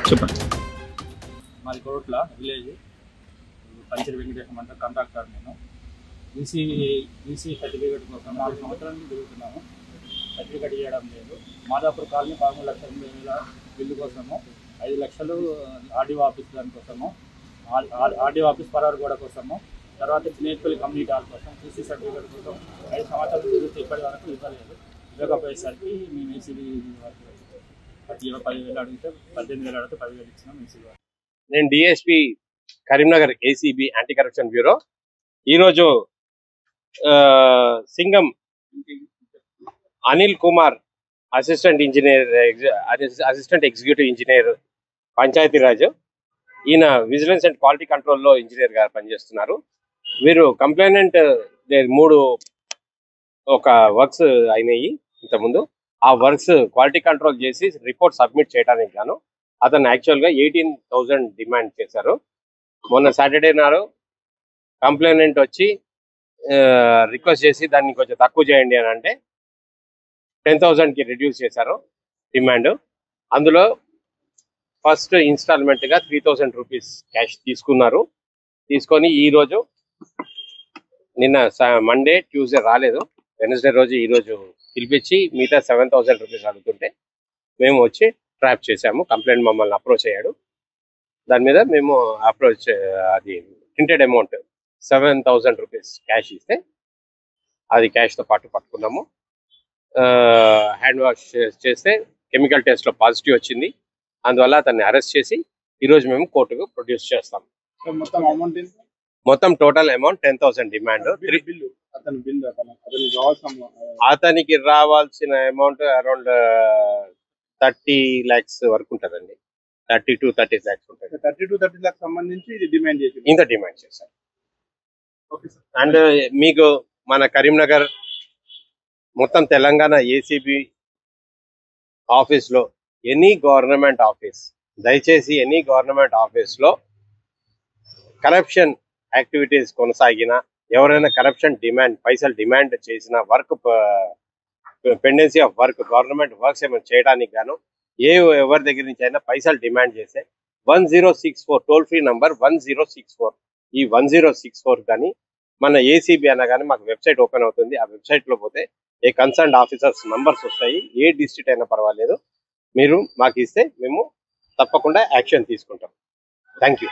చెప్పండి. మాది కోట్ల విలేజ్ పంచర్ వెంకటేశ్వర అంటే కాంట్రాక్టర్. నేను ఈసీ సర్టిఫికేట్ కోసం 4 సంవత్సరాల నుంచి తిరుగుతున్నాము. సర్టిఫికేట్ ఇవ్వడం లేదు. మాదాపూర్ కాలనీ 13,80,000 బిల్లు కోసము, 5 లక్షలు ఆర్డీఓ ఆఫీస్ దానికోసము, ఆర్డీఓ ఆఫీస్ పరారుగూడ కోసము, తర్వాత చినేపల్లి కమ్యూనిటీ హాల్ కోసం, ఈసీ సర్టిఫికేట్ కోసం 5 సంవత్సరాలు తిరుగుతూ ఇప్పటి వరకు ఇవ్వలేదు. ఇవ్వకపోయేసరికి మేము ఈసీబీ 10,000 అడిగితే 18,000 అడిగితే 10,000 ఇచ్చినాం ఈసీబీ. నేను DSP Karimnagar ACB anti corruption bureau. ఈరోజు Singam Anil Kumar assistant executive engineer Panchayati, ఈయన విజిలెన్స్ అండ్ క్వాలిటీ కంట్రోల్లో ఇంజనీర్ గారు పనిచేస్తున్నారు. వీరు కంప్లైనెంట్ 3 ఒక వర్క్స్ అయినాయి ఇంతకుముందు. ఆ వర్క్స్ క్వాలిటీ కంట్రోల్ చేసి రిపోర్ట్ సబ్మిట్ చేయడానికి గాను అతను యాక్చువల్గా 18,000 డిమాండ్ చేశారు. మొన్న సాటర్డే నాడు కంప్లైనెంట్ వచ్చి రిక్వెస్ట్ చేసి దాన్ని కొంచెం తక్కువ చేయండి అని అంటే 10,000కి రిడ్యూస్ చేశారు డిమాండ్. అందులో ఫస్ట్ ఇన్స్టాల్మెంట్గా 3,000 రూపీస్ క్యాష్ తీసుకున్నారు. తీసుకొని ఈరోజు నిన్న మండే ట్యూస్డే రాలేదు, వెనస్డే రోజు ఈరోజు పిలిపించి మిగతా 7,000 రూపీస్ అడుగుతుంటే మేము వచ్చి ట్రాప్ చేశాము. కంప్లైంట్ మమ్మల్ని అప్రోచ్ అయ్యాడు. దాని మీద మేము అప్రోచ్ అది ప్రింటెడ్ అమౌంట్ 7,000 రూపీస్ క్యాష్ ఇస్తే అది క్యాష్తో పాటు పట్టుకున్నాము. హ్యాండ్ వాష్ చేస్తే కెమికల్ టెస్ట్లో పాజిటివ్ వచ్చింది. అందువల్ల అతన్ని అరెస్ట్ చేసి ఈరోజు మేము కోర్టుకు ప్రొడ్యూస్ చేస్తాం. మొత్తం టోటల్ అమౌంట్ 10,000 డిమాండ్. అతనికి రావాల్సిన అమౌంట్ అరౌండ్ 30 lakhs వరకు ఉంటుందండి. 30 to 30 lakhs ఉంటుంది. 30 to 30 lakhs సంబంధించి ఇంత డిమాండ్ చేశారు. అండ్ మీకు మన కరీంనగర్ మొత్తం తెలంగాణ ఏసీబీ ఆఫీస్లో ఎనీ గవర్నమెంట్ ఆఫీస్, దయచేసి ఎనీ గవర్నమెంట్ ఆఫీస్లో కరప్షన్ యాక్టివిటీస్ కొనసాగిన, ఎవరైనా కరప్షన్ డిమాండ్ పైసలు డిమాండ్ చేసిన, work pendency of work government works ఏమైనా చేయడానికి గాను ఎవరి దగ్గర నుంచి అయినా పైసలు డిమాండ్ చేస్తే 1064 టోల్ ఫ్రీ నంబర్ 1064, ఈ 1064 కానీ మన ఏసీబీ అన్న కానీ మాకు వెబ్సైట్ ఓపెన్ అవుతుంది. ఆ వెబ్సైట్లో పోతే ఏ కన్సర్న్డ్ ఆఫీసర్స్ నంబర్స్ వస్తాయి. ఏ డిస్ట్రిక్ట్ అయినా పర్వాలేదు, మీరు మాకు ఇస్తే మేము తప్పకుండా యాక్షన్ తీసుకుంటాం. Thank you.